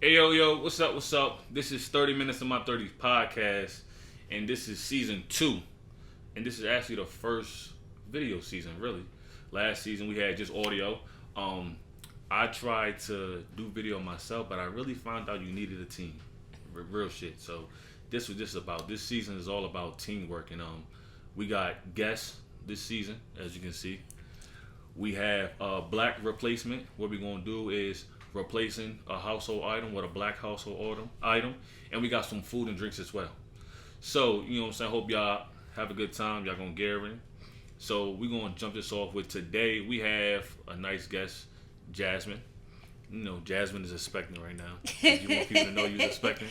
Hey, yo, what's up, This is 30 Minutes of My 30s podcast, and this is season 2. And this is actually the first video season, really. Last season we had just audio. I tried to do video myself, but I really found out you needed a team. Real shit. So this season is all about teamwork, and we got guests this season, as you can see. We have a black replacement. What we're gonna do is replacing a household item with a black household item, and we got some food and drinks as well. So, you know what I'm saying, hope y'all have a good time. Y'all gonna get in. So we're gonna jump this off with today. We have a nice guest, Jasmine. You know, Jasmine is expecting right now. You want people to know you're expecting?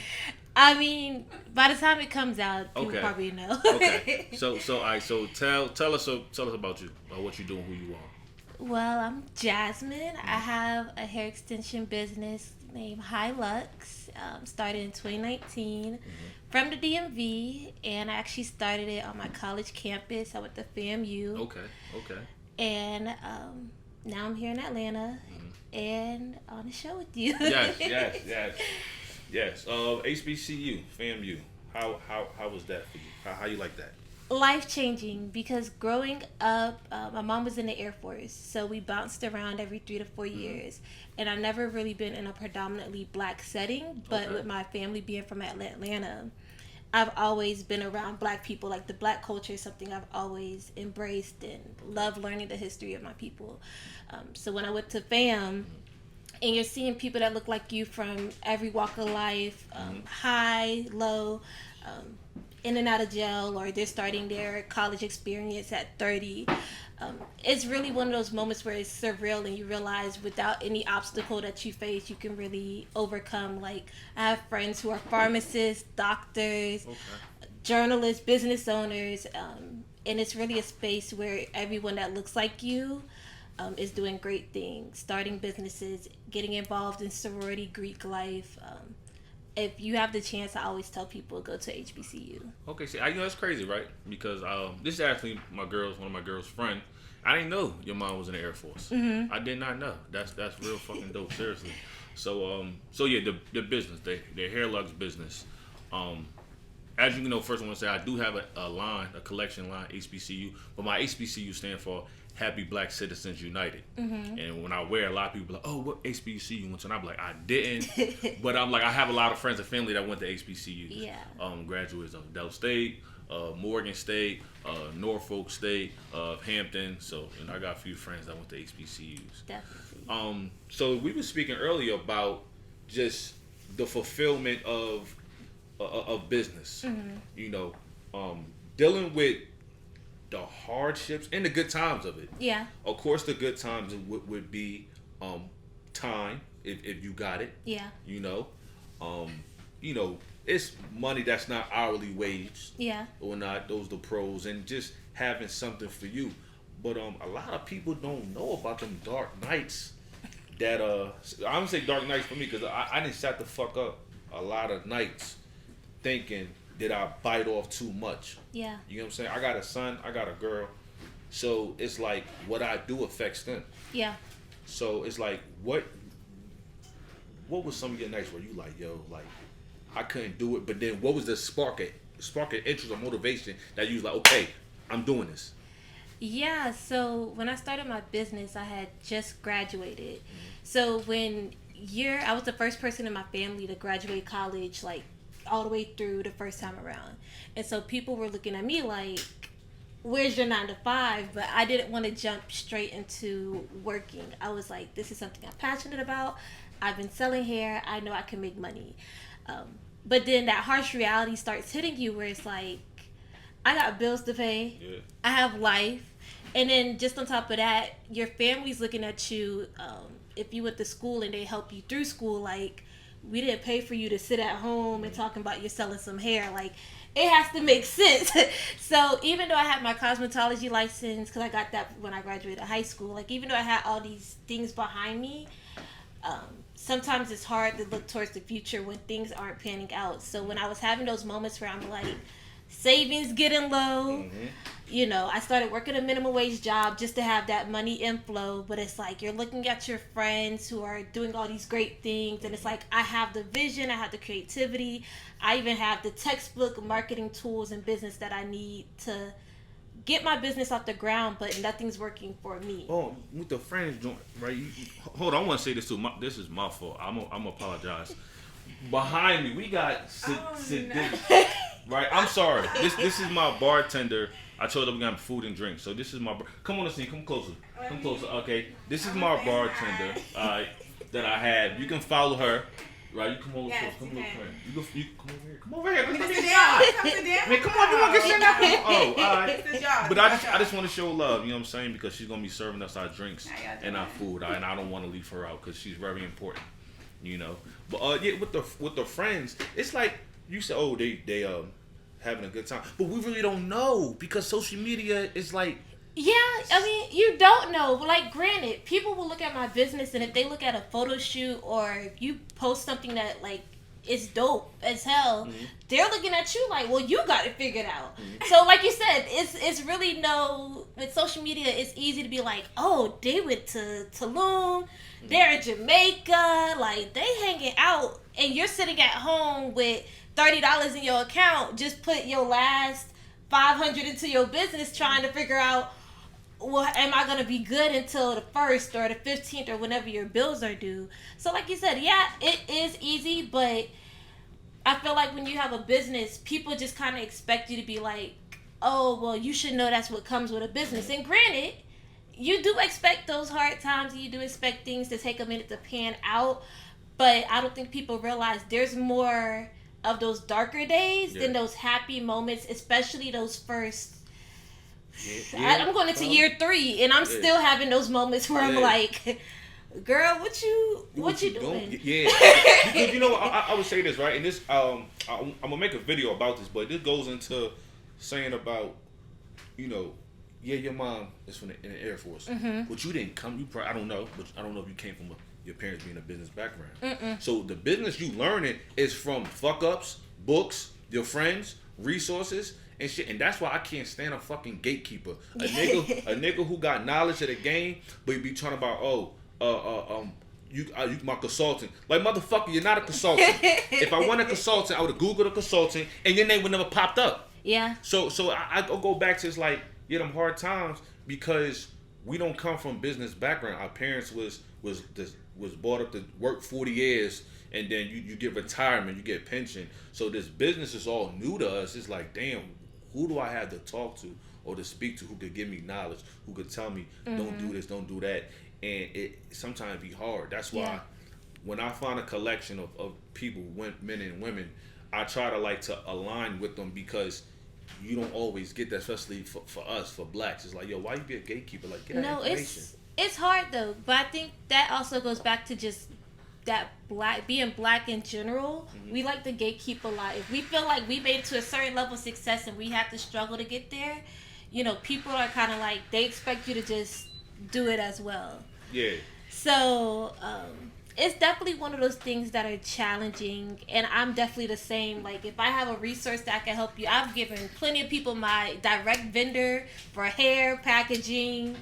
I mean, by the time it comes out, people probably know. Okay. So all right. So tell us about you, about what you do and who you are. Well, I'm Jasmine. I have a hair extension business named HiLuxe. Started in 2019 from the DMV, and I actually started it on my college campus. I went to FAMU. Okay. And now I'm here in Atlanta and on the show with you. Yes. HBCU, FAMU. How was that for you? How you like that? Life-changing, because growing up, my mom was in the Air Force, so we bounced around every 3 to 4 years, and I've never really been in a predominantly black setting, but with my family being from Atlanta, I've always been around black people. Like, the black culture is something I've always embraced and love learning the history of my people. So when I went to FAM, and you're seeing people that look like you from every walk of life, high, low, in and out of jail, or they're starting their college experience at 30. It's really one of those moments where it's surreal, and you realize without any obstacle that you face, you can really overcome. Like, I have friends who are pharmacists, doctors, journalists, business owners, and it's really a space where everyone that looks like you is doing great things, starting businesses, getting involved in sorority, Greek life. If you have the chance, I always tell people, go to HBCU. Okay, see, that's crazy, right? Because this is actually one of my girl's friend. I didn't know your mom was in the Air Force. I did not know. That's real fucking dope, seriously. So yeah, the business, the Hair Luxe business. As you know, first I want to say I do have a collection line, HBCU, but my HBCU stand for Happy Black Citizens United. And when I wear, a lot of people are like, oh, what HBCU you went to? And I'm like, I didn't. But I'm like, I have a lot of friends and family that went to HBCUs. Yeah. Graduates of Del State, Morgan State, Norfolk State, Hampton. So, I got a few friends that went to HBCUs. Definitely. So we were speaking earlier about just the fulfillment of business. Dealing with the hardships and the good times of it. Yeah. Of course, the good times would be time if you got it. Yeah. It's money that's not hourly wage. Yeah. Or not. Those are the pros, and just having something for you. But a lot of people don't know about them dark nights. That I'm gonna say dark nights for me, because I didn't shut the fuck up a lot of nights thinking, did I bite off too much? Yeah. You know what I'm saying? I got a son, I got a girl. So it's like what I do affects them. Yeah. So it's like what was some of your nights where you like, yo, like I couldn't do it, but then what was the spark of interest or motivation that you was like, okay, I'm doing this? Yeah, so when I started my business, I had just graduated. So I was the first person in my family to graduate college, like all the way through the first time around. And so people were looking at me like, where's your 9 to 5? But I didn't want to jump straight into working. I was like, this is something I'm passionate about. I've been selling hair. I know I can make money. But then that harsh reality starts hitting you, where it's like, I got bills to pay. Yeah. I have life. And then just on top of that, your family's looking at you. If you went to school and they help you through school, like, we didn't pay for you to sit at home and talking about you selling some hair. Like, it has to make sense. So even though I had my cosmetology license, because I got that when I graduated high school, like, even though I had all these things behind me, sometimes it's hard to look towards the future when things aren't panning out. So when I was having those moments where I'm like, savings getting low. You know, I started working a minimum wage job just to have that money inflow, but it's like you're looking at your friends who are doing all these great things, and it's like I have the vision, I have the creativity, I even have the textbook marketing tools and business that I need to get my business off the ground, but nothing's working for me. Oh, with the friends joint, right? Hold on, I want to say this too. This is my fault. I'm apologize. Behind me, we got Saditty. Right? I'm sorry. This is my bartender. I told them we got food and drink. So this is my come on the scene, come closer. Come closer. Okay. This is my bartender that I have. You can follow her. Right, you come over close. Come over here. Come over here. Let's get down. Man, come on, you want to get sent out? Oh, all right. But I just want to show love, you know what I'm saying? Because she's going to be serving us our drinks and our food. And I don't want to leave her out because she's very important, you know. But yeah, with the friends, it's like you said, oh, they having a good time. But we really don't know because social media is like, yeah, I mean, you don't know. Like, granted, people will look at my business, and if they look at a photo shoot or if you post something that, like, is dope as hell, they're looking at you like, well, you got it figured out. So, like you said, it's really with social media, it's easy to be like, oh, they went to Tulum, they're in Jamaica, like, they hanging out, and you're sitting at home with $30 in your account, just put your last $500 into your business trying to figure out, well, am I going to be good until the 1st or the 15th or whenever your bills are due? So like you said, yeah, it is easy, but I feel like when you have a business, people just kind of expect you to be like, oh, well, you should know that's what comes with a business. And granted, you do expect those hard times, and you do expect things to take a minute to pan out, but I don't think people realize there's more of those darker days than those happy moments, especially those first. I'm going into year 3, and I'm still having those moments where I'm like, "Girl, what you doing?" Yeah, because you know, I would say this right, and this I'm gonna make a video about this, but this goes into saying about, you know, yeah, your mom is in the Air Force, but you didn't come. You probably, I don't know, but I don't know if you came from your parents being a business background. So the business you learning is from fuck ups, books, your friends, resources, and shit. And that's why I can't stand a fucking gatekeeper. A nigga who got knowledge of the game, but you be talking about, you my consultant. Like, motherfucker, you're not a consultant. If I want a consultant, I would have Googled a consultant, and your name would never popped up. Yeah. So I go back to, it's like, yeah, them hard times, because we don't come from business background. Our parents was brought up to work 40 years, and then you get retirement, you get pension. So this business is all new to us. It's like, damn, who do I have to talk to or to speak to who could give me knowledge, who could tell me, don't do this, don't do that. And it sometimes be hard. That's why when I find a collection of people, men and women, I try to align with them, because you don't always get that, especially for us, for blacks. It's like, yo, why you be a gatekeeper? Like, get that information. It's hard though, but I think that also goes back to just that being black in general. We like to gatekeep a lot. If we feel like we made it to a certain level of success and we have to struggle to get there, you know, people are kind of like, they expect you to just do it as well. Yeah. So it's definitely one of those things that are challenging, and I'm definitely the same. Like, if I have a resource that can help you, I've given plenty of people my direct vendor for hair, packaging.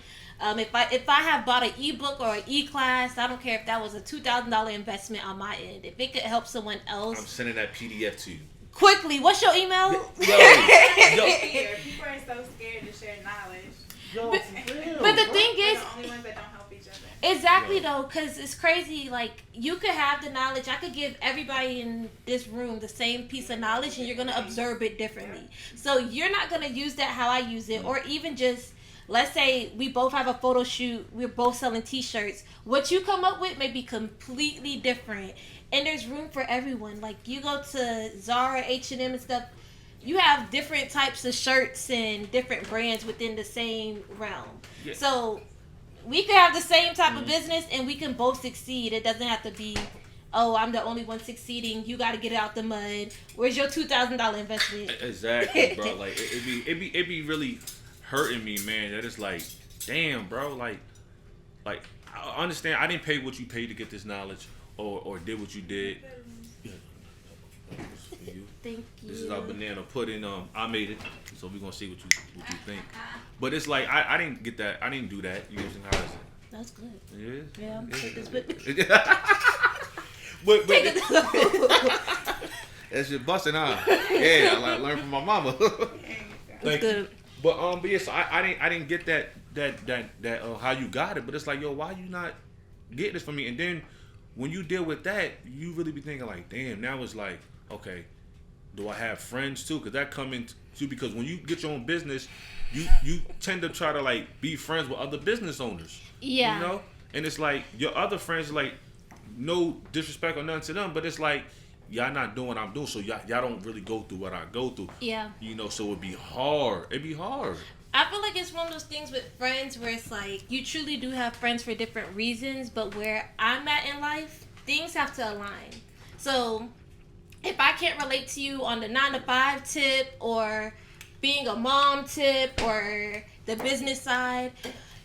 If I have bought an ebook or an e-class, I don't care if that was a $2,000 investment on my end. If it could help someone else, I'm sending that PDF to you. Quickly, what's your email? Yo. People are so scared to share knowledge. But the thing is, the only ones that don't help each other. Exactly though, because it's crazy. Like, you could have the knowledge. I could give everybody in this room the same piece of knowledge, and you're gonna observe it differently. So you're not gonna use that how I use it, or even just, let's say we both have a photo shoot, we're both selling t-shirts. What you come up with may be completely different, and there's room for everyone. Like, you go to Zara, H&M and stuff, you have different types of shirts and different brands within the same realm. Yeah. So we could have the same type of business and we can both succeed. It doesn't have to be, oh, I'm the only one succeeding, you got to get it out the mud. Where's your $2,000 investment? Exactly, bro. Like, it be really hurting me, man. That is like, damn, bro. Like I understand. I didn't pay what you paid to get this knowledge, or did what you did. you. Thank you. This is our banana pudding. I made it, so we're gonna see what you think. But it's like I didn't get that. I didn't do that. You know what I'm saying? How is it? That's good. It is. Yeah, I'm take this with me. but that's just busting, huh? Yeah, I learned from my mama. That's good. But yeah, so I didn't get that how you got it. But it's like, yo, why you not get this from me? And then when you deal with that, you really be thinking like, damn. Now it's like, okay, do I have friends too? Because that come into because when you get your own business, you tend to try to like be friends with other business owners. Yeah. You know, and it's like your other friends, like, no disrespect or nothing to them, but it's like y'all not doing what I'm doing, so y'all don't really go through what I go through. Yeah. You know, so it'd be hard. I feel like it's one of those things with friends where it's like you truly do have friends for different reasons, but where I'm at in life, things have to align. So if I can't relate to you on the 9-to-5 tip or being a mom tip or the business side,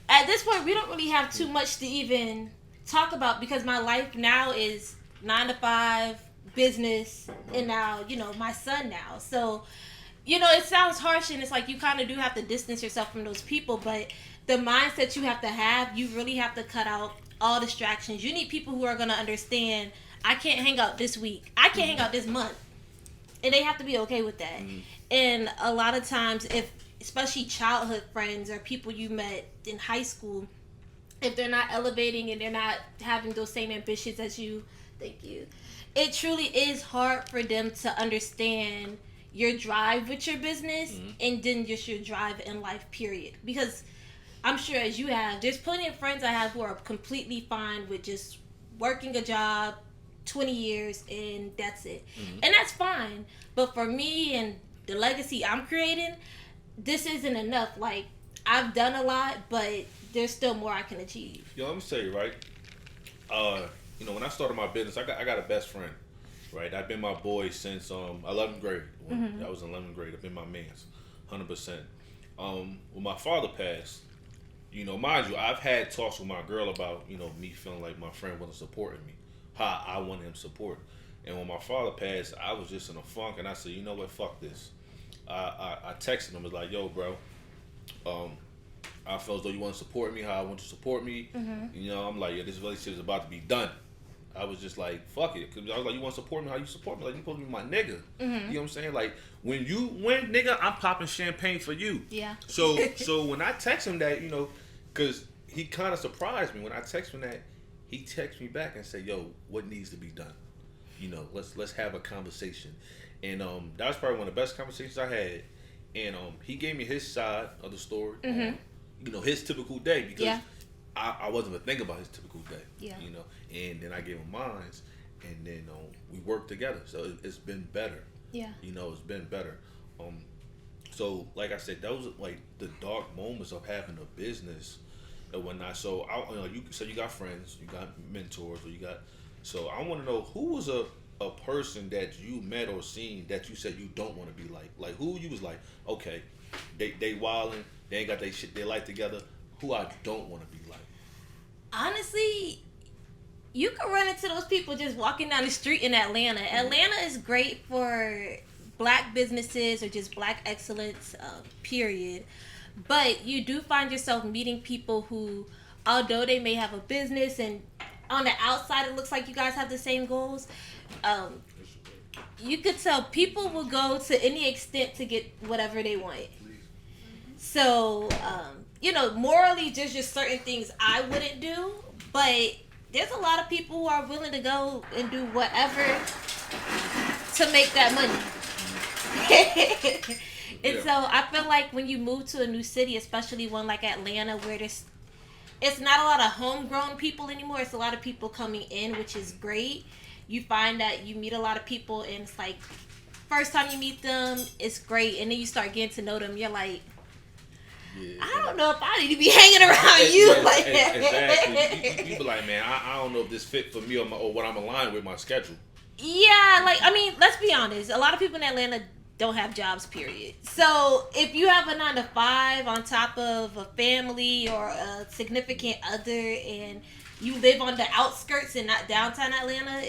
at this point we don't really have too much to even talk about because my life now is 9-to-5 business and now, you know, my son now. So, you know, it sounds harsh and it's like you kind of do have to distance yourself from those people, but the mindset you have to have, you really have to cut out all distractions. You need people who are going to understand, I can't hang out this week. I can't hang out this month. And they have to be okay with that. And a lot of times, if especially childhood friends or people you met in high school, if they're not elevating and they're not having those same ambitions as you, thank you, it truly is hard for them to understand your drive with your business and then just your drive in life, period. Because I'm sure as you have, there's plenty of friends I have who are completely fine with just working a job 20 years and that's it. And that's fine. But for me and the legacy I'm creating, this isn't enough. Like, I've done a lot, but there's still more I can achieve. Yo, let me tell you, right? You know, when I started my business, I got a best friend, right? I've been my boy since 11th grade. When I was in 11th grade, I've been my man's, 100%. When my father passed, you know, mind you, I've had talks with my girl about, you know, me feeling like my friend wasn't supporting me, how I wanted him support. And when my father passed, I was just in a funk, and I said, you know what, fuck this. I texted him, was like, yo, bro, I felt as though you want to support me, how I want you to support me. You know, I'm like, yeah, this relationship is about to be done. I was just like, fuck it. Cause I was like, you want to support me, how you support me? Like, you supposed to be my nigga. You know what I'm saying? Like, when you win, nigga, I'm popping champagne for you. Yeah. So when I text him that, you know, cause he kind of surprised me. When I text him that, he texts me back and say, yo, what needs to be done? You know, let's have a conversation. And that was probably one of the best conversations I had. And he gave me his side of the story. You know, his typical day, because I wasn't even thinking about his typical day. You know, and then I gave him mine, and then we worked together. So it's been better. You know, it's been better. So like I said, those are like the dark moments of having a business and whatnot. So you know, you said you got friends, you got mentors, or you got. So I want to know, who was a person that you met or seen that you said you don't want to be like? Like, who you was like, okay, they wilding, they ain't got their shit, their life together. Who I don't want to be like? Honestly, you can run into those people just walking down the street in Atlanta. Atlanta is great for black businesses or just black excellence, period. But you do find yourself meeting people who, although they may have a business and on the outside it looks like you guys have the same goals, you could tell people will go to any extent to get whatever they want. So, you know, morally, there's just certain things I wouldn't do, but there's a lot of people who are willing to go and do whatever to make that money. And so I feel like when you move to a new city, especially one like Atlanta, where it's not a lot of homegrown people anymore. It's a lot of people coming in, which is great. You find that you meet a lot of people, and it's like, first time you meet them, it's great. And then you start getting to know them. You're like, I don't know if I need to be hanging around you like that. Exactly. You be like, man, I don't know if this fit for me or what I'm aligned with my schedule. Yeah, like, I mean, let's be honest. A lot of people in Atlanta don't have jobs, period. So if you have a 9-to-5 on top of a family or a significant other and you live on the outskirts and not downtown Atlanta,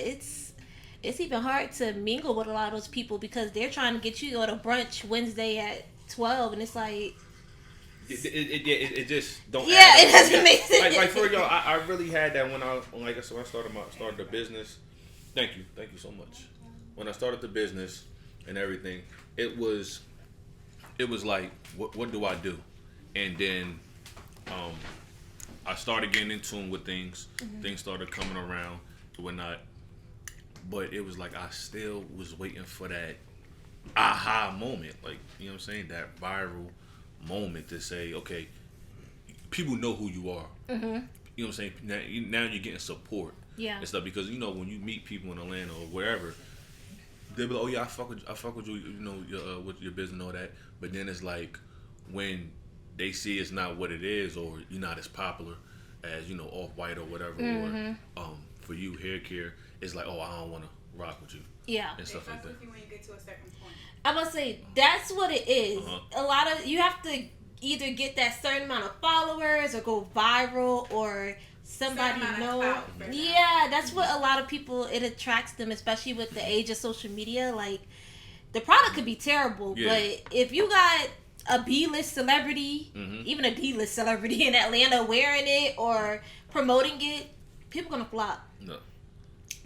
it's even hard to mingle with a lot of those people because they're trying to get you to go to brunch Wednesday at 12, and it's like. It just don't. Yeah, it doesn't make sense. Like for y'all, I really had that when I started the business. Thank you so much. When I started the business and everything, it was like, what do I do? And then I started getting in tune with things. Mm-hmm. Things started coming around and whatnot. But it was like I still was waiting for that aha moment. Like, you know what I'm saying? That viral moment to say, okay, people know who you are. Mm-hmm. You know what I'm saying? Now you're getting support. Yeah. And stuff, because when you meet people in Atlanta or wherever, they'll be like, oh yeah, I fuck with you, with your business and all that. But then it's like when they see it's not what it is, or you're not as popular as Off-White or whatever, mm-hmm. or for you hair care, it's like, oh, I don't want to rock with you. Yeah. And stuff like that. When you get to a certain point. I'm gonna say that's what it is. Uh-huh. A lot of you have to either get that certain amount of followers or go viral or somebody know. Yeah, that's what a lot of people, it attracts them, especially with the age of social media. Like, the product could be terrible, yeah. But if you got a B-list celebrity, mm-hmm. even a D-list celebrity in Atlanta wearing it or promoting it, people gonna flock. No.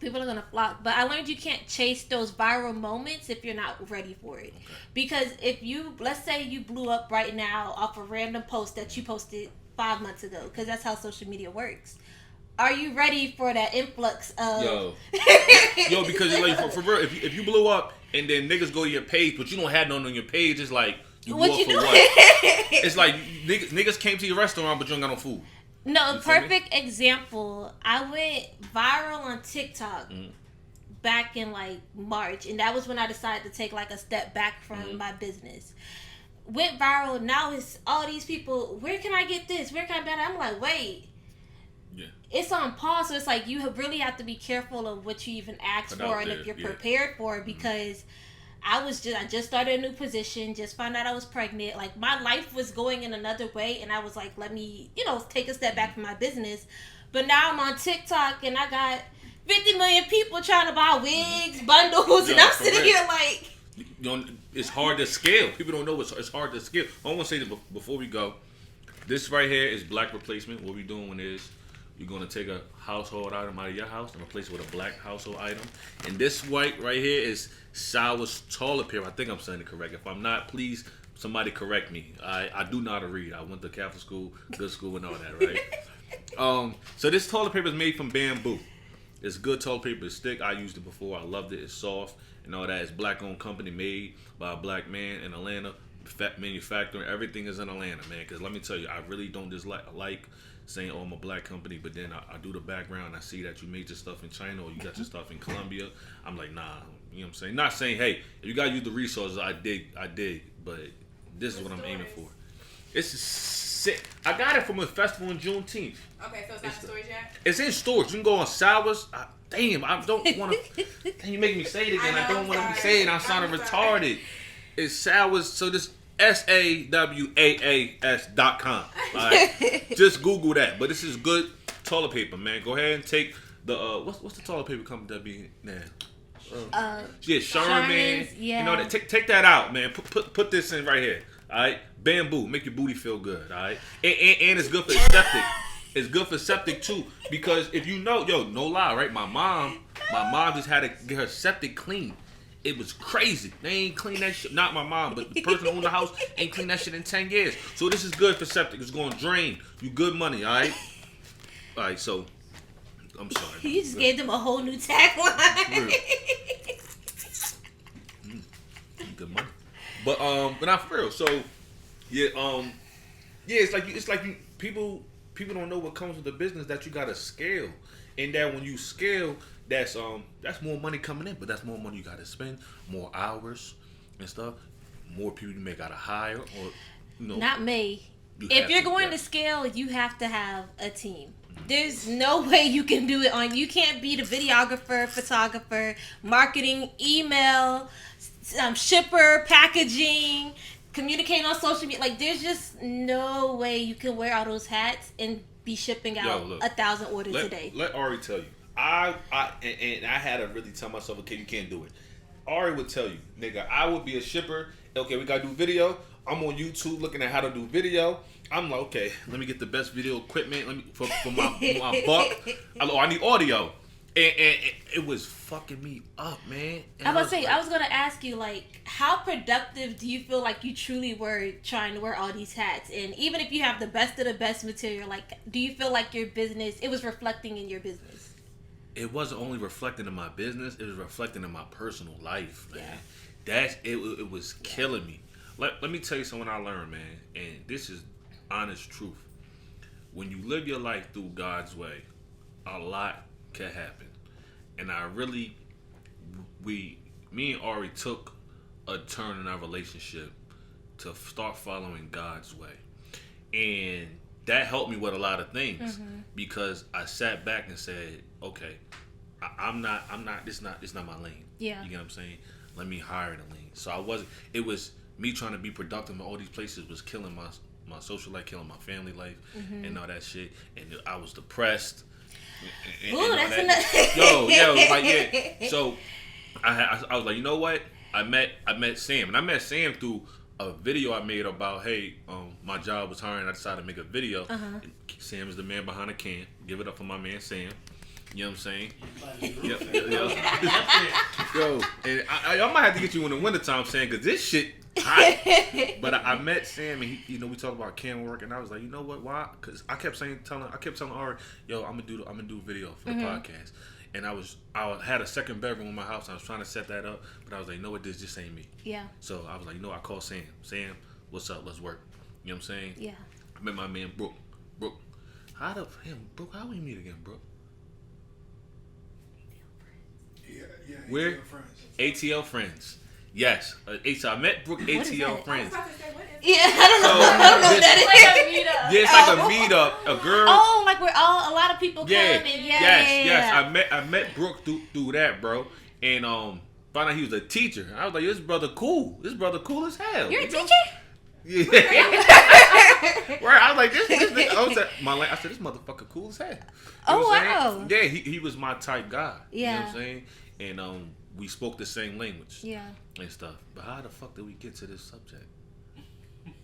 People are gonna flock. But I learned you can't chase those viral moments if you're not ready for it. Okay. Because if you, let's say you blew up right now off a random post that you posted 5 months ago, because that's how social media works. Are you ready for that influx of... Yo, because like, for real, if you blew up and then niggas go to your page, but you don't have none on your page, it's like, you blew up for what? It's like, niggas came to your restaurant, but you don't got no food. No, perfect example. I went viral on TikTok back in like March, and that was when I decided to take like a step back from my business. Went viral. Now it's all these people. Where can I get this? Where can I get that? I'm like, wait. Yeah. It's on pause, so it's like you really have to be careful of what you even ask for and if you're prepared for it, because I just started a new position, just found out I was pregnant. Like, my life was going in another way, and I was like, let me, take a step back from my business. But now I'm on TikTok, and I got 50 million people trying to buy wigs, bundles, and I'm sitting here like... It's hard to scale. People don't know it's hard to scale. I want to say this before we go. This right here is black replacement. What we're doing is you're going to take a household item out of your house and replace it with a black household item. And this white right here is Sour's toilet paper. I think I'm saying it correct. If I'm not, please somebody correct me. I do know how to read. I went to Catholic school, good school, and all that, right? So this toilet paper is made from bamboo. It's good toilet paper. It's thick. I used it before. I loved it. It's soft and all that. It's black-owned company, made by a black man in Atlanta. Manufacturing, everything is in Atlanta, man. Because let me tell you, I really don't like saying, oh, I'm a black company, but then I do the background. I see that you made your stuff in China or you got your stuff in Colombia. I'm like, nah, you know what I'm saying? Not saying, hey, if you got to use the resources, I dig, but this is what I'm aiming for. It's sick. I got it from a festival in Juneteenth. Okay, so it's not in stores yet? It's in stores. You can go on Sour's. Damn, I don't want to. Can you make me say it again? I don't want to be saying I'm sounding retarded. It's Sour's. So this SAWAAS.com. Right? Just Google that. But this is good toilet paper, man. Go ahead and take the what's the toilet paper company that be now? Sherman. Yeah. You know that. Take that out, man. Put this in right here. All right, bamboo, make your booty feel good. All right, and it's good for septic. It's good for septic too, because if you know, no lie, right? My mom just had to get her septic clean. It was crazy. They ain't clean that shit. Not my mom, but the person who owned the house ain't clean that shit in 10 years. So this is good for septic. It's going to drain you good money, all right? All right, so I'm sorry. You just gave them a whole new tagline. Good money. But not for real. So it's like you, people don't know what comes with the business, that you got to scale, and that when you scale, that's more money coming in, but that's more money you got to spend, more hours and stuff, more people you may got to hire, or not me. If you're going to scale, you have to have a team. There's no way you can do it on. You can't be the videographer, photographer, marketing, email, shipper, packaging, communicating on social media. Like, there's just no way you can wear all those hats and be shipping out 1,000 orders a day. Let Ari tell you. I had to really tell myself, okay, you can't do it. Ari would tell you, nigga, I would be a shipper. Okay, we gotta do video. I'm on YouTube looking at how to do video. I'm like, okay, let me get the best video equipment. Let me for my buck. I need audio, and it was fucking me up, man. And I was gonna ask you, like, how productive do you feel like you truly were trying to wear all these hats? And even if you have the best of the best material, like, do you feel like your business, it was reflecting in your business? It wasn't only reflecting in my business; it was reflecting in my personal life, man. Yeah. It was killing me. Let me tell you something I learned, man, and this is honest truth. When you live your life through God's way, a lot can happen. And me and Ari took a turn in our relationship to start following God's way. And that helped me with a lot of things because I sat back and said, okay, this not my lane. Yeah. You get what I'm saying? Let me hire the lane. So it was me trying to be productive in all these places was killing my social life, killing my family life, and all that shit. And I was depressed. Ooh, that's enough. Yeah. So I was like, you know what? I met Sam, and I met Sam through a video I made about, hey, my job was hiring. I decided to make a video. Sam is the man behind the can. Give it up for my man Sam. You know what I'm saying? Yo, and I might have to get you in the wintertime, Sam, because this shit hot. But I met Sam, and we talked about can work, and I was like, you know what? Why? Because I kept telling Ari, yo, I'm gonna do video for the podcast. And I had a second bedroom in my house. I was trying to set that up, but I was like, you know what? This just ain't me. Yeah. So I was like, I called Sam. Sam, what's up? Let's work. You know what I'm saying? Yeah. I met my man Brooke. Brooke, Brooke, how we meet again, Brooke? Yeah. Where? ATL friends. Yes. I met Brooke ATL friends. Yeah, I don't know what that is. Yeah, it's like a meetup. A girl. Oh, like a lot of people come and yes. I met Brooke through that, bro. And found out he was a teacher. I was like, this brother cool. This brother cool as hell. You're a teacher? Yeah. Right. I was like, this nigga. I said, this motherfucker cool as hell. You know what I'm saying? Yeah, he was my type guy. Yeah. You know what I'm saying? And we spoke the same language. Yeah. And stuff. But how the fuck did we get to this subject?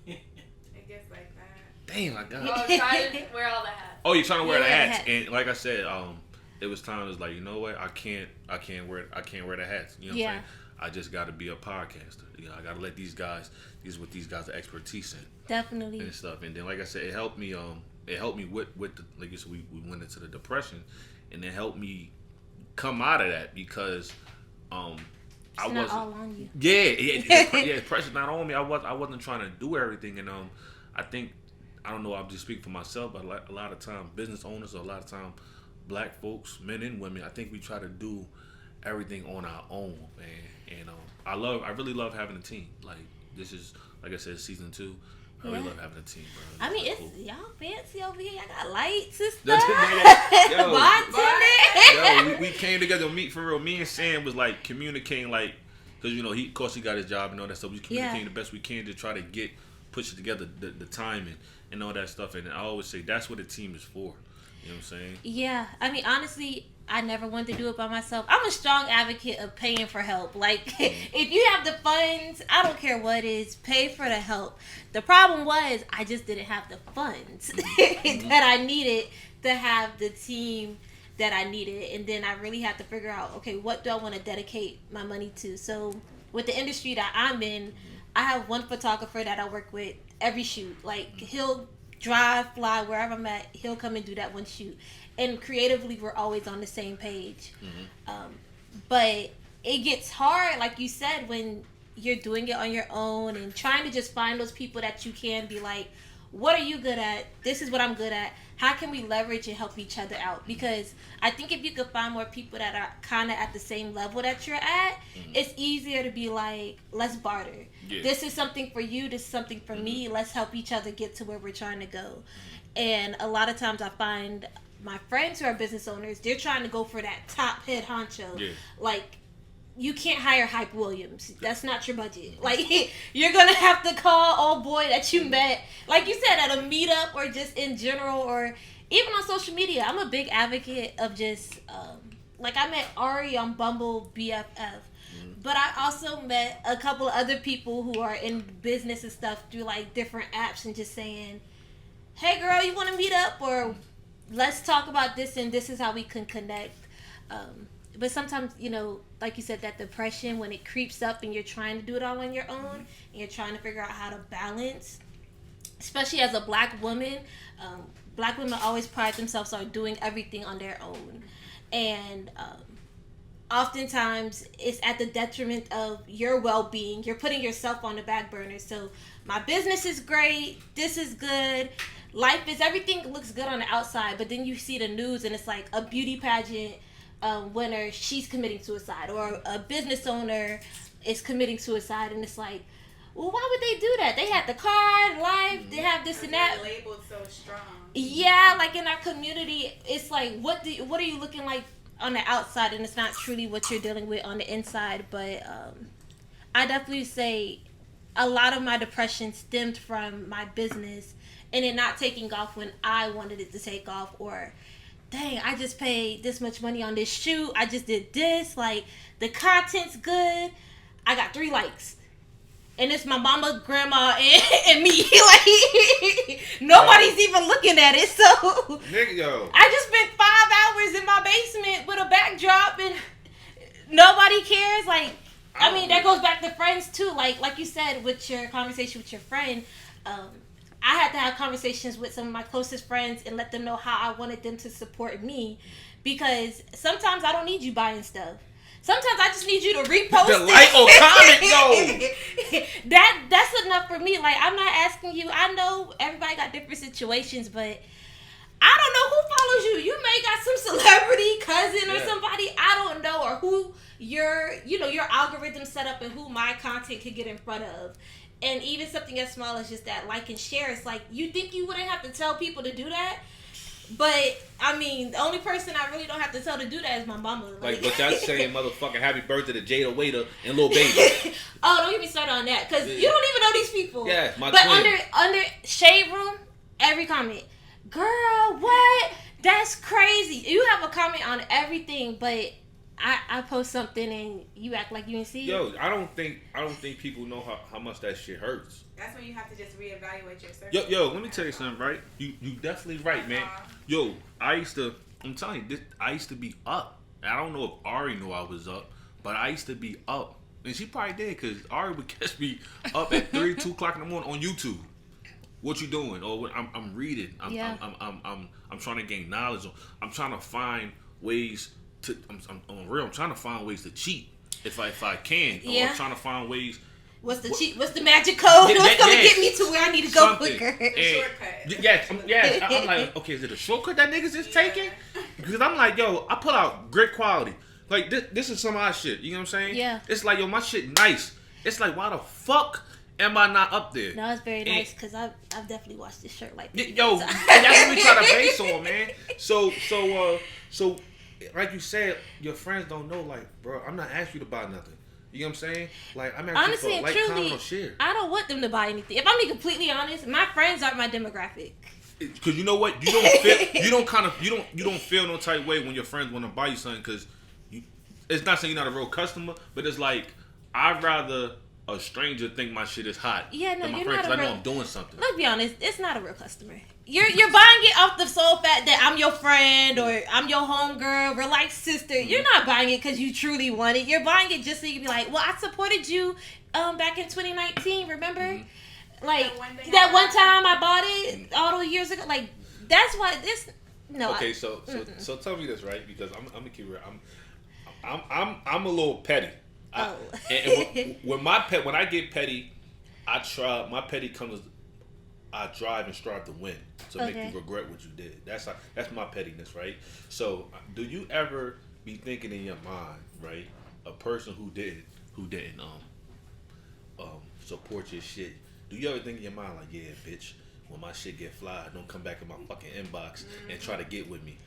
I guess like that. Damn, I got it. Oh, trying to wear all the hats. Oh, you're trying to wear the hats. And like I said, it was time. It was like, you know what? I can't wear the hats. You know what I'm saying? I just got to be a podcaster. I got to let these guys. These are what these guys are expertise in. Definitely. And stuff. And then, like I said, it helped me. It helped me with the, like you said, we went into the depression, and it helped me come out of that because I wasn't all on you. Yeah, pressure's not on me. I wasn't trying to do everything, and I think, I don't know, I'm just speaking for myself, but a lot of time business owners, or a lot of time black folks, men and women, I think we try to do everything on our own, man. And I really love having a team. Like, this is, like I said, season 2. I really love having a team, bro. I mean, it's cool. Y'all fancy over here. Y'all got lights and stuff. Yo, we came together to meet for real. Me and Sam was like communicating, like, because of course he got his job and all that stuff. We communicating the best we can to try to push it together, the timing and all that stuff. And I always say that's what a team is for. You know what I'm saying? Yeah. I mean, honestly, I never wanted to do it by myself. I'm a strong advocate of paying for help. Like, if you have the funds, I don't care what it is, pay for the help. The problem was I just didn't have the funds that I needed to have the team that I needed. And then I really had to figure out, okay, what do I want to dedicate my money to? So with the industry that I'm in, I have one photographer that I work with every shoot. Like, he'll drive, fly, wherever I'm at, he'll come and do that one shoot. And creatively, we're always on the same page. But it gets hard, like you said, when you're doing it on your own and trying to just find those people that you can be like, what are you good at? This is what I'm good at. How can we leverage and help each other out? Because I think if you could find more people that are kind of at the same level that you're at, it's easier to be like, let's barter. Yeah. This is something for you. This is something for me. Let's help each other get to where we're trying to go. And a lot of times I find my friends who are business owners, they're trying to go for that top head honcho. Yeah. Like, you can't hire Hype Williams. That's not your budget. Like, you're going to have to call old boy that you met, like you said, at a meetup or just in general, or even on social media, I'm a big advocate of just like I met Ari on Bumble BFF. But I also met a couple of other people who are in business and stuff through like different apps and just saying, hey girl, you want to meet up, or let's talk about this and this is how we can connect. But sometimes, you know, like you said, that depression, when it creeps up and you're trying to do it all on your own and you're trying to figure out how to balance, especially as a black woman, black women always pride themselves on doing everything on their own. And oftentimes it's at the detriment of your well-being. You're putting yourself on the back burner. So my business is great, this is good, life is, everything looks good on the outside, but then you see the news and it's like a beauty pageant winner, she's committing suicide, or a business owner is committing suicide, and it's like, well, why would they do that? They had the car, life, they have this and that. Labeled so strong. Yeah, like in our community, it's like, what are you looking like on the outside, and it's not truly what you're dealing with on the inside. But I definitely say a lot of my depression stemmed from my business and it not taking off when I wanted it to take off, or dang, I just paid this much money on this shoot, I just did this, like the content's good, I got 3 likes. And it's my mama, grandma, and me. Like, nobody's even looking at it. So, nigga, yo. I just spent 5 hours in my basement with a backdrop and nobody cares. Like, I mean, that goes back to friends too. Like you said, with your conversation with your friend, I had to have conversations with some of my closest friends and let them know how I wanted them to support me. Because sometimes I don't need you buying stuff. Sometimes I just need you to repost the like or comment, yo. That's enough for me. Like, I'm not asking you. I know everybody got different situations, but I don't know who follows you. You may got some celebrity cousin or somebody I don't know, or who your algorithm set up and who my content could get in front of. And even something as small as just that like and share. It's like, you think you wouldn't have to tell people to do that? But, I mean, the only person I really don't have to tell to do that is my mama. Like, but that's saying motherfucking happy birthday to Jada Waiter and Lil Baby. Oh, don't get me started on that, because you don't even know these people. Yeah, my But twin. under Shade Room, every comment, girl, what? That's crazy. You have a comment on everything, but I post something and you act like you didn't see it. Yo, I don't think people know how much that shit hurts. That's when you have to just reevaluate your circle. Yo, let me tell you something, right? You definitely right, man. Yo, I'm telling you, I used to be up. I don't know if Ari knew I was up, but I used to be up. And she probably did, because Ari would catch me up at 2 o'clock in the morning on YouTube. What you doing? Or I'm reading. I'm trying to gain knowledge. I'm trying to find ways to. I'm trying to find ways to cheat if I can. Or I'm trying to find ways. What's the magic code? What's gonna get me to where I need to go quicker? Shortcut. Yes. I'm like, okay, is it a shortcut that niggas is taking? Because I'm like, yo, I put out great quality. Like, this is some of our shit. You know what I'm saying? Yeah. It's like, yo, my shit nice. It's like, why the fuck am I not up there? No, it's very nice, because I've definitely watched this shirt like this. Yo, that's what we try to base on, man. So, like you said, your friends don't know, like, bro, I'm not asking you to buy nothing. You know what I'm saying? Like, I'm asking honestly for like, comment, or share. I don't want them to buy anything. If I'm being completely honest, my friends aren't my demographic. Because you know what, you don't feel no type way when your friends want to buy you something, because it's not saying you're not a real customer, but it's like, I'd rather a stranger think my shit is hot. Yeah, no, than my you're friends, not a 'cause I know real. I'm doing something. Let's be honest, it's not a real customer. You're buying it off the sole fact that I'm your friend or I'm your homegirl, we're like sister. Mm-hmm. You're not buying it because you truly want it. You're buying it just so you can be like, well, I supported you back in 2019, remember? Mm-hmm. Like, that one time I bought it all those years ago. Like, that's why this... No. Okay, so tell me this, right? Because I'm gonna keep it real. I'm a little petty. And when I get petty, my petty comes. I drive and strive to win, so make you regret what you did. That's my pettiness, right? So, do you ever be thinking in your mind, right, a person who didn't support your shit? Do you ever think in your mind like, yeah, bitch, when my shit get fly, don't come back in my fucking inbox and try to get with me?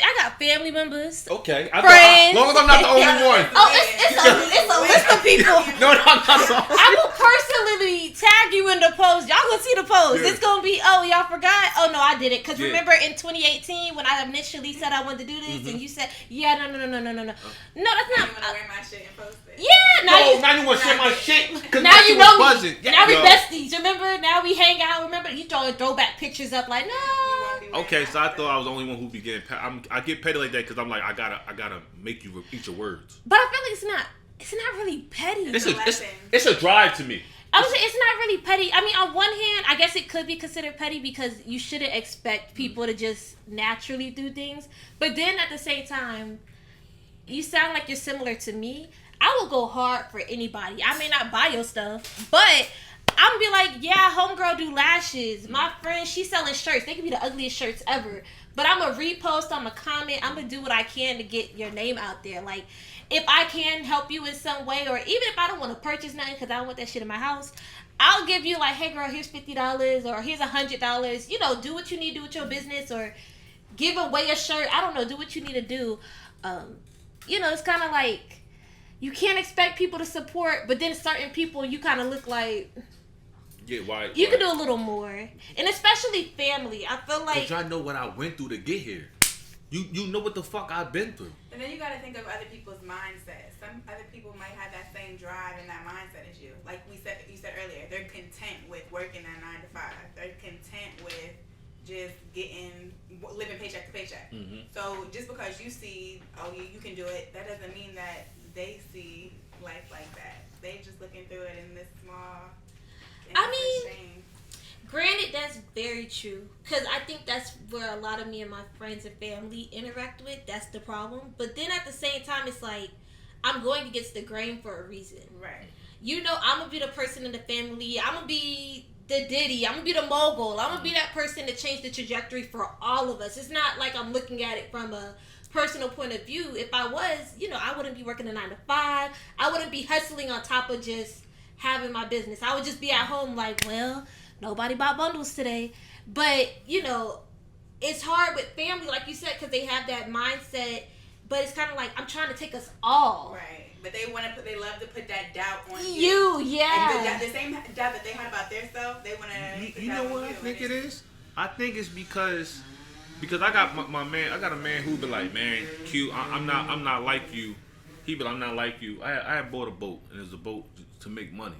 I got family members. Okay. Friends. As long as I'm not the only one. Oh, it's a list of people. No. I will personally tag you you in the post. Y'all gonna see the post. Yeah. It's gonna be, oh, y'all forgot? Oh, no, I did it. Because Yeah. remember in 2018 when I initially said I wanted to do this and you said, yeah, no. No, that's You not. want to wear my shit and post it? Yeah, No, now you want to share my shit. Now you know me. Buzzing. Now we Yo. besties. Remember? Now we hang out. Remember? You throwing throwback pictures up like, You no. won't be wearing Okay, my so I stuff. thought I was the only one who be getting. I get petty like that because I'm like I gotta make you repeat your words. But I feel like it's not really petty. It's a drive to me. I would say it's not really petty. I mean, on one hand, I guess it could be considered petty because you shouldn't expect people to just naturally do things. But then at the same time, you sound like you're similar to me. I will go hard for anybody. I may not buy your stuff, but I'm gonna be like, yeah, homegirl do lashes. My friend, she's selling shirts. They could be the ugliest shirts ever. But I'm gonna repost, I'm gonna comment, I'm gonna do what I can to get your name out there. Like, if I can help you in some way, or even if I don't want to purchase nothing because I don't want that shit in my house, I'll give you like, hey girl, here's $50 or here's $100. You know, do what you need to do with your business, or give away a shirt. I don't know, do what you need to do. You know, it's kind of like you can't expect people to support, but then certain people you kind of look like. Yeah, why? You can do a little more, and especially family. I feel like Cause y'all know what I went through to get here. You know what the fuck I've been through. And then you got to think of other people's mindsets. Some other people might have that same drive and that mindset as you. Like you said earlier, they're content with working that 9 to 5. They're content with just living paycheck to paycheck. Mm-hmm. So just because you see, oh, you can do it, that doesn't mean that they see life like that. They just looking through it in this small. I mean, granted, that's very true. Because I think that's where a lot of me and my friends and family interact with. That's the problem. But then at the same time, it's like, I'm going against the grain for a reason. Right. You know, I'm going to be the person in the family. I'm going to be the Diddy. I'm going to be the mogul. I'm going to be that person to change the trajectory for all of us. It's not like I'm looking at it from a personal point of view. If I was, you know, I wouldn't be working a 9 to 5. I wouldn't be hustling on top of just having my business. I would just be at home like, well, nobody bought bundles today. But, you know, it's hard with family, like you said, because they have that mindset. But it's kind of like, I'm trying to take us all. Right. But they love to put that doubt on You, yeah. And the same doubt that they had about themselves, they want to. You know what I think it is? I think it's because I got my man. I got a man who be like, man, Q, I'm not like you. He be like, I'm not like you. I had bought a boat, and it was a boat to make money,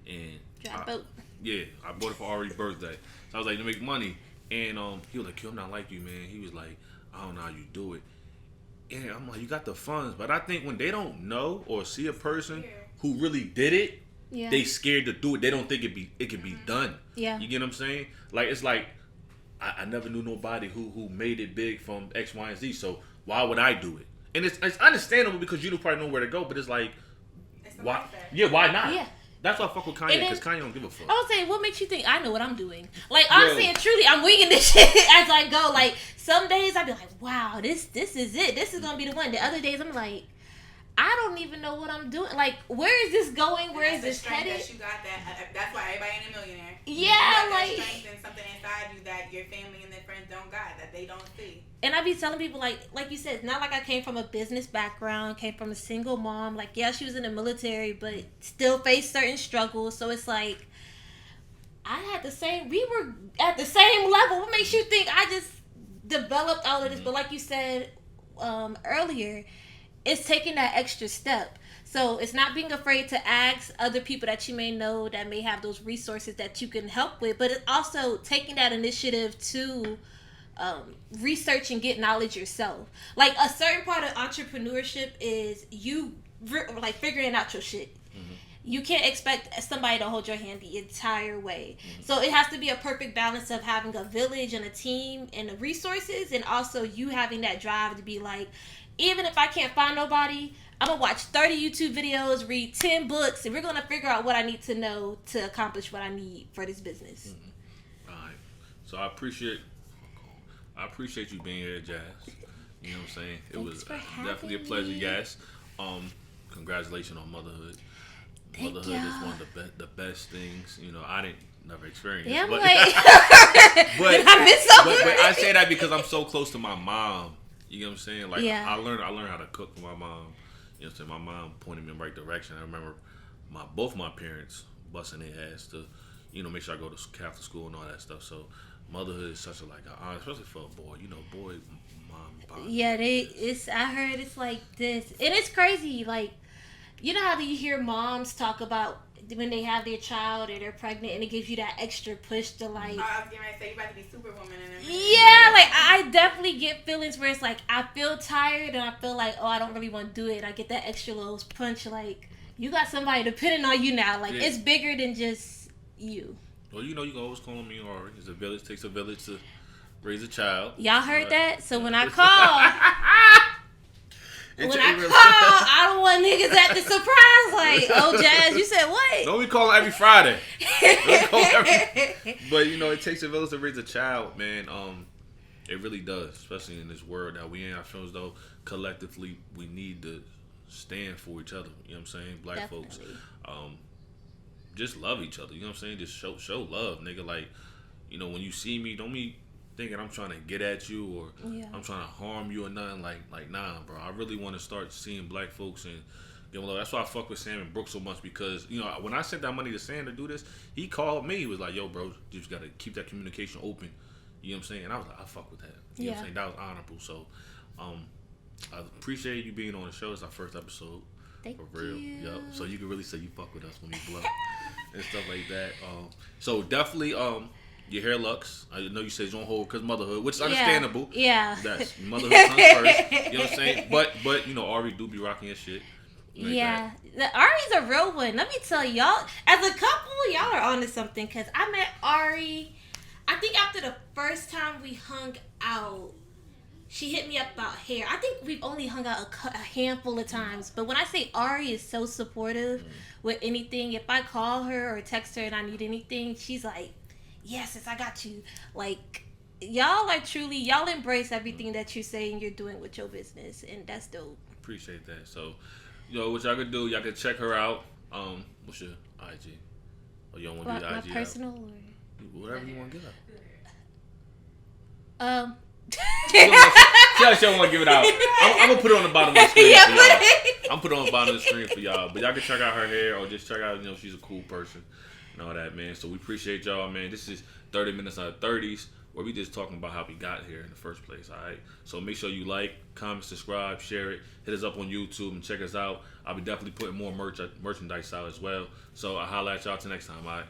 and Drive boat. Yeah, I bought it for Ari's birthday. So I was like, to make money, and he was like, Q, I'm not like you, man. He was like, I don't know how you do it. And I'm like, you got the funds, but I think when they don't know or see a person who really did it, Yeah. they scared to do it. They don't think it can be done. Yeah. You get what I'm saying? Like, it's like I never knew nobody who made it big from X, Y, and Z. So why would I do it? And it's understandable because you don't probably know where to go. But it's like, why? Yeah, why not? Yeah. That's why I fuck with Kanye, because Kanye don't give a fuck. I was saying, what makes you think I know what I'm doing? Like, honestly and truly, I'm winging this shit as I go. Like, some days I'd be like, wow, this is it. This is going to be the one. The other days I'm like, I don't even know what I'm doing. Like, where is this going? Where is this headed? That you got that. That's why everybody ain't a millionaire. Yeah, you got like. that strength and something inside you that your family and their friends don't got, that they don't see. And I be telling people, like you said, it's not like I came from a business background, came from a single mom. Like, yeah, she was in the military, but still faced certain struggles. So it's like, we were at the same level. What makes you think I just developed all of this? But like you said earlier, it's taking that extra step. So it's not being afraid to ask other people that you may know that may have those resources that you can help with, but it's also taking that initiative to research and get knowledge yourself. Like, a certain part of entrepreneurship is you like figuring out your shit. Mm-hmm. You can't expect somebody to hold your hand the entire way. Mm-hmm. So it has to be a perfect balance of having a village and a team and the resources, and also you having that drive to be like, even if I can't find nobody, I'm going to watch 30 YouTube videos, read 10 books, and we're going to figure out what I need to know to accomplish what I need for this business. Mm-hmm. All right. So I appreciate you being here, Jazz. You know what I'm saying? It Thanks was for definitely a pleasure, yes. Congratulations on motherhood. Thank Motherhood y'all. is one of the best things. You know, I didn't never experience Yeah, I'm but, like, but I say that because I'm so close to my mom. You know what I'm saying? Like, Yeah. I learned how to cook for my mom. You know what I'm saying? My mom pointed me in the right direction. I remember both my parents busting their ass to, make sure I go to Catholic school and all that stuff. So motherhood is such a like an honor, especially for a boy. Boy, mom, bond. Yeah, I heard it's like this, and it's crazy. Like, you know how you hear moms talk about when they have their child or they're pregnant, and it gives you that extra push to like. Oh, I was getting ready to say you about to be Superwoman in a minute. Yeah, like I definitely get feelings where it's like I feel tired and I feel like, oh, I don't really want to do it. I get that extra little punch, like you got somebody depending on you now. Like it's bigger than just you. Well, you can always call me Ari. It's a village, takes a village to raise a child. Y'all heard that? So when I call, I don't want niggas at the surprise. Like, oh, Jazz, you said what? Don't be calling every Friday. But it takes a village to raise a child, man. It really does, especially in this world that we in. I feel as though collectively we need to stand for each other. You know what I'm saying? Black folks. Just love each other. You know what I'm saying? Just show love, nigga. Like, when you see me, don't be thinking I'm trying to get at you or I'm trying to harm you or nothing. Like nah, bro. I really want to start seeing black folks and give them love. That's why I fuck with Sam and Brooke so much because, when I sent that money to Sam to do this, he called me. He was like, yo, bro, you just got to keep that communication open. You know what I'm saying? And I was like, I fuck with that. You know what I'm saying? That was honorable. So, I appreciate you being on the show. It's our first episode. Thank for real. you. Yep. So you can really say you fuck with us when we blow and stuff like that. So definitely, your Hair Luxe. I know you said you don't hold because motherhood, which is understandable. Yeah. That's motherhood comes first. You know what I'm saying? But Ari do be rocking your shit. Like Ari's a real one. Let me tell y'all, as a couple, y'all are onto something. Cause I met Ari, I think after the first time we hung out, she hit me up about hair. I think we've only hung out a handful of times. But when I say Ari is so supportive with anything, if I call her or text her and I need anything, she's like, yes, I got you. Like, y'all are truly, y'all embrace everything that you're saying you're doing with your business. And that's dope. Appreciate that. So, what y'all could do, y'all can check her out. What's your IG? Or you don't want to do the IG my personal out? Or? Whatever you want to give out. She don't want to give it out. I'm gonna put it on the bottom of the screen for y'all. I'm put it on the bottom of the screen for y'all. But y'all can check out her hair or just check out, she's a cool person and all that, man. So we appreciate y'all, man. This is 30 minutes out of 30s where we just talking about how we got here in the first place. All right. So make sure you like, comment, subscribe, share it. Hit us up on YouTube and check us out. I'll be definitely putting more merchandise out as well. So I'll holla at y'all till next time. All right.